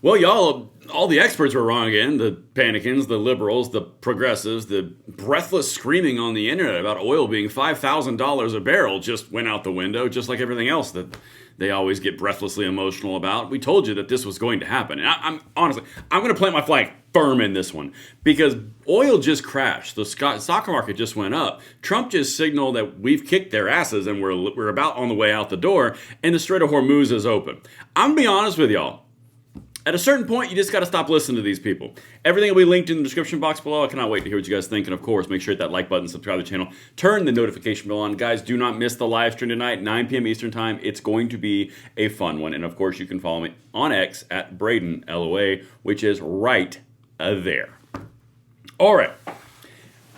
Well, y'all, all the experts were wrong again. The Panicans, the liberals, the progressives, the breathless screaming on the internet about oil being $5,000 a barrel just went out the window, just like everything else that they always get breathlessly emotional about. We told you that this was going to happen. And I'm honestly, I'm going to plant my flag firm in this one because oil just crashed. The stock market just went up. Trump just signaled that we've kicked their asses and we're about on the way out the door, and the Strait of Hormuz is open. I'm going to be honest with y'all. At a certain point, you just got to stop listening to these people. Everything will be linked in the description box below. I cannot wait to hear what you guys think. And of course, make sure to hit that like button, subscribe to the channel, turn the notification bell on. Guys, do not miss the live stream tonight, 9 p.m. Eastern Time. It's going to be a fun one. And of course, you can follow me on X at Braden, LOA, which is right there. All right.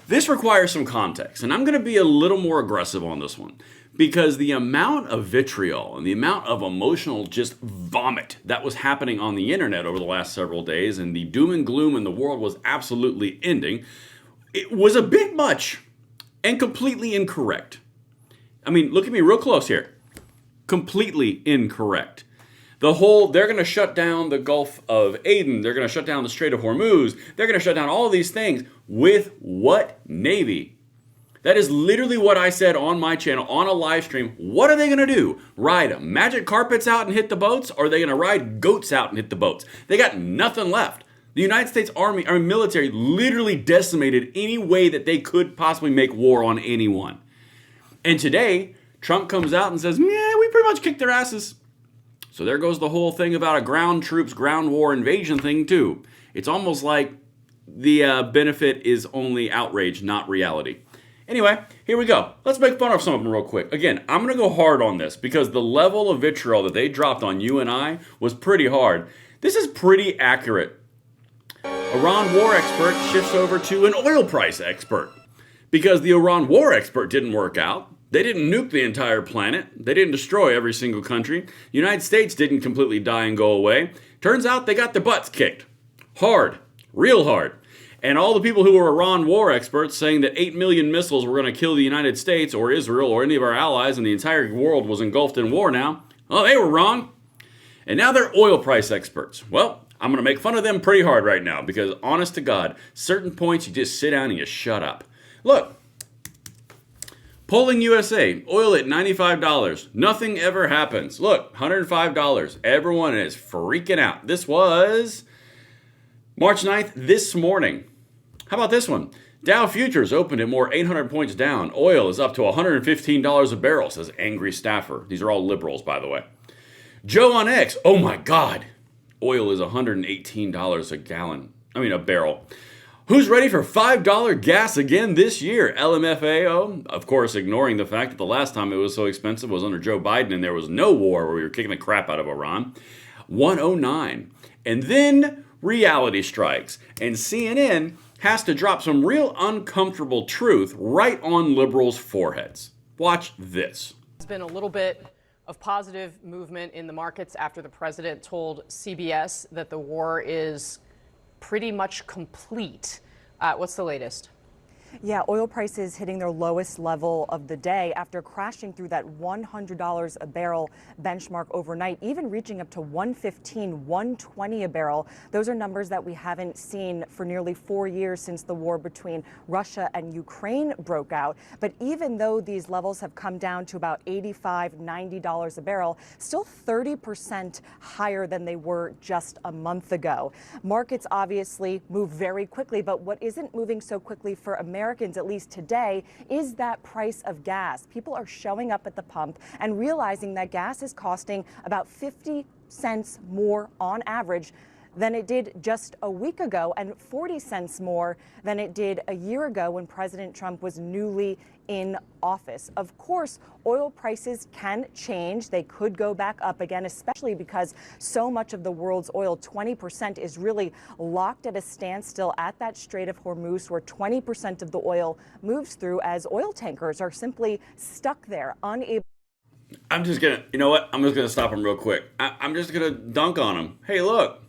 This requires some context, and I'm going to be a little more aggressive on this one. Because the amount of vitriol and the amount of emotional just vomit that was happening on the internet over the last several days, and the doom and gloom in the world was absolutely ending, it was a bit much and completely incorrect. I mean, look at me real close here. Completely incorrect. The whole, they're going to shut down the Gulf of Aden, they're going to shut down the Strait of Hormuz, they're going to shut down all of these things. With what navy? That is literally what I said on my channel on a live stream. What are they going to do? Ride magic carpets out and hit the boats? Or are they going to ride goats out and hit the boats? They got nothing left. The United States Army, our military, literally decimated any way that they could possibly make war on anyone. And today, Trump comes out and says, yeah, we pretty much kicked their asses. So there goes the whole thing about a ground troops, ground war invasion thing too. It's almost like the benefit is only outrage, not reality. Anyway, here we go. Let's make fun of some of them real quick. Again, I'm going to go hard on this because the level of vitriol that they dropped on you and I was pretty hard. This is pretty accurate. Iran war expert shifts over to an oil price expert because the Iran war expert didn't work out. They didn't nuke the entire planet. They didn't destroy every single country. The United States didn't completely die and go away. Turns out they got their butts kicked. Hard. Real hard. And all the people who were Iran war experts saying that 8 million missiles were going to kill the United States or Israel or any of our allies and the entire world was engulfed in war now, well, they were wrong. And now they're oil price experts. Well, I'm going to make fun of them pretty hard right now because, honest to God, certain points you just sit down and you shut up. Look, Polling USA, oil at $95. Nothing ever happens. Look, $105. Everyone is freaking out. This was March 9th, this morning. How about this one? Dow futures opened at more 800 points down. Oil is up to $115 a barrel, says angry staffer. These are all liberals, by the way. Joe on X, oh my God. Oil is $118 a barrel. Who's ready for $5 gas again this year? LMFAO, of course, ignoring the fact that the last time it was so expensive was under Joe Biden and there was no war where we were kicking the crap out of Iran. 109. And then reality strikes. And CNN has to drop some real uncomfortable truth right on liberals' foreheads. Watch this. There's been a little bit of positive movement in the markets after the president told CBS that the war is pretty much complete. What's the latest? Yeah, oil prices hitting their lowest level of the day after crashing through that $100 a barrel benchmark overnight, even reaching up to $115, $120 a barrel. Those are numbers that we haven't seen for nearly 4 years since the war between Russia and Ukraine broke out. But even though these levels have come down to about $85, $90 a barrel, still 30% higher than they were just a month ago. Markets obviously move very quickly, but what isn't moving so quickly for Americans, at least today, is that price of gas. People are showing up at the pump and realizing that gas is costing about 50 cents more on average than it did just a week ago and 40 cents more than it did a year ago when President Trump was newly in office. Of course, oil prices can change. They could go back up again, especially because so much of the world's oil, 20%, is really locked at a standstill at that Strait of Hormuz, where 20% of the oil moves through as oil tankers are simply stuck there, unable. I'm just going to, you know what? I'm just going to stop him real quick. I'm just going to dunk on him. Hey, look.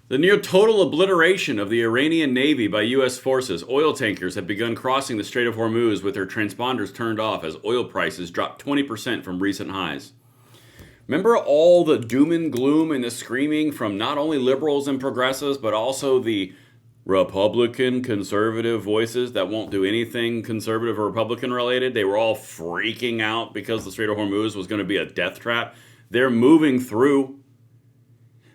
The near total obliteration of the Iranian Navy by U.S. forces, oil tankers have begun crossing the Strait of Hormuz with their transponders turned off as oil prices dropped 20% from recent highs. Remember all the doom and gloom and the screaming from not only liberals and progressives, but also the Republican conservative voices that won't do anything conservative or Republican related? They were all freaking out because the Strait of Hormuz was going to be a death trap. They're moving through.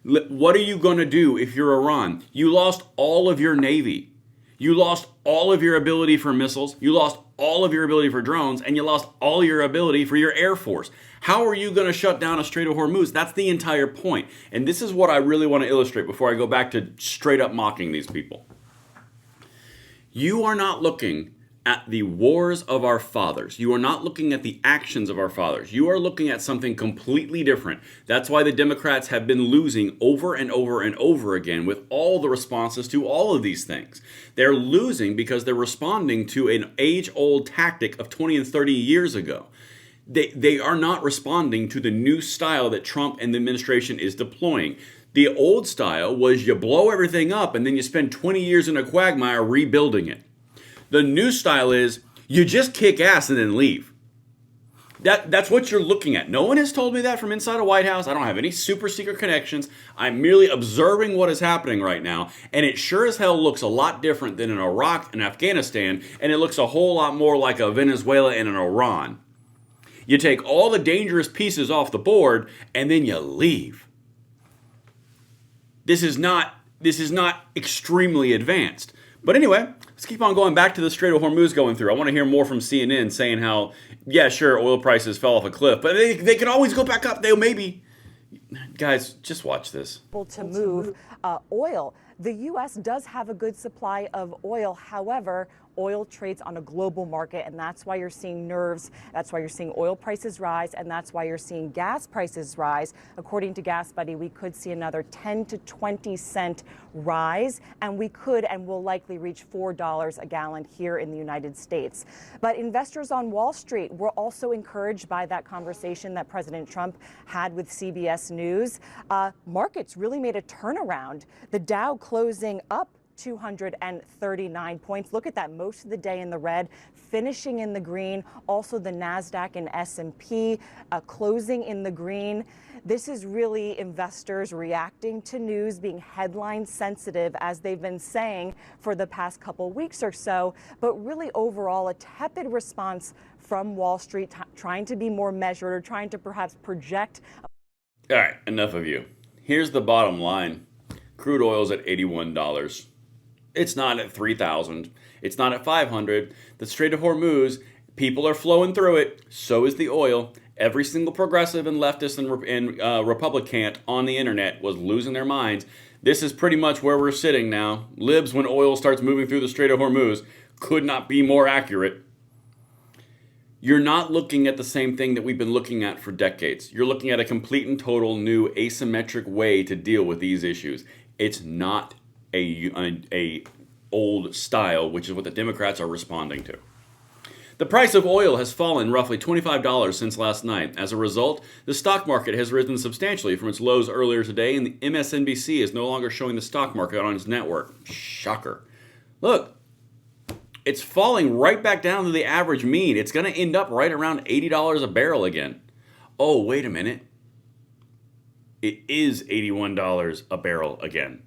What are you going to do if you're Iran? You lost all of your navy. You lost all of your ability for missiles. You lost all of your ability for drones. And you lost all your ability for your air force. How are you going to shut down a Strait of Hormuz? That's the entire point. And this is what I really want to illustrate before I go back to straight up mocking these people. You are not looking at the wars of our fathers. You are not looking at the actions of our fathers. You are looking at something completely different. That's why the Democrats have been losing over and over and over again with all the responses to all of these things. They're losing because they're responding to an age-old tactic of 20 and 30 years ago. They are not responding to the new style that Trump and the administration is deploying. The old style was you blow everything up and then you spend 20 years in a quagmire rebuilding it. The new style is you just kick ass and then leave. That's what you're looking at. No one has told me that from inside a White House. I don't have any super secret connections. I'm merely observing what is happening right now. And it sure as hell looks a lot different than in Iraq and Afghanistan. And it looks a whole lot more like a Venezuela and an Iran. You take all the dangerous pieces off the board and then you leave. This is not extremely advanced. But anyway, let's keep on going back to the Strait of Hormuz going through. I want to hear more from CNN saying how, yeah, sure, oil prices fell off a cliff, but they can always go back up. They'll maybe. Guys, just watch this. To move oil. The U.S. does have a good supply of oil. However, oil trades on a global market, and that's why you're seeing nerves. That's why you're seeing oil prices rise, and that's why you're seeing gas prices rise. According to Gas Buddy, we could see another 10 to 20 cent rise, and we could and will likely reach $4 a gallon here in the United States. But investors on Wall Street were also encouraged by that conversation that President Trump had with CBS News. Markets really made a turnaround. The Dow closing up 239 points. Look at that, most of the day in the red, finishing in the green. Also the NASDAQ and S&P closing in the green. This is really investors reacting to news, being headline sensitive, as they've been saying for the past couple weeks or so. But really overall, a tepid response from Wall Street, trying to be more measured or trying to perhaps project. All right, enough of you. Here's the bottom line. Crude oil's at $81. It's not at 3,000. It's not at 500. The Strait of Hormuz, people are flowing through it. So is the oil. Every single progressive and leftist and Republican on the internet was losing their minds. This is pretty much where we're sitting now. Libs, when oil starts moving through the Strait of Hormuz, could not be more accurate. You're not looking at the same thing that we've been looking at for decades. You're looking at a complete and total new asymmetric way to deal with these issues. It's not a old style, which is what the Democrats are responding to. The price of oil has fallen roughly $25 since last night. As a result, the stock market has risen substantially from its lows earlier today, and the MSNBC is no longer showing the stock market on its network. Shocker. Look, it's falling right back down to the average mean. It's going to end up right around $80 a barrel again. Oh, wait a minute. It is $81 a barrel again.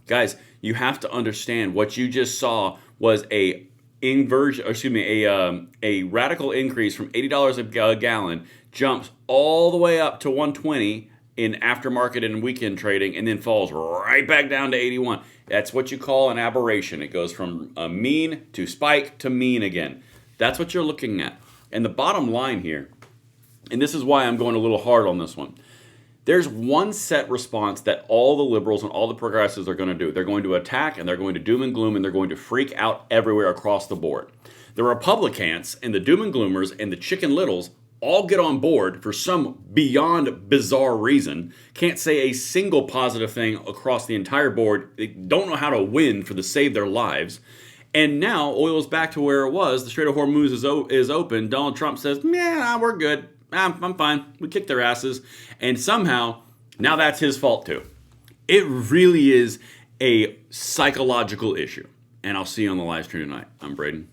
Guys, you have to understand what you just saw was a radical increase from $80 a gallon, jumps all the way up to $120 in aftermarket and weekend trading, and then falls right back down to 81. That's what you call an aberration. It goes from a mean to spike to mean again. That's what you're looking at. And the bottom line here, and this is why I'm going a little hard on this one, there's one set response that all the liberals and all the progressives are going to do. They're going to attack, and they're going to doom and gloom, and they're going to freak out everywhere across the board. The Republicans and the doom and gloomers and the chicken littles all get on board for some beyond bizarre reason, can't say a single positive thing across the entire board. They don't know how to win for the save their lives. And now oil is back to where it was. The Strait of Hormuz is open. Donald Trump says, yeah, we're good. I'm fine. We kicked their asses. And somehow, now that's his fault too. It really is a psychological issue. And I'll see you on the live stream tonight. I'm Braden.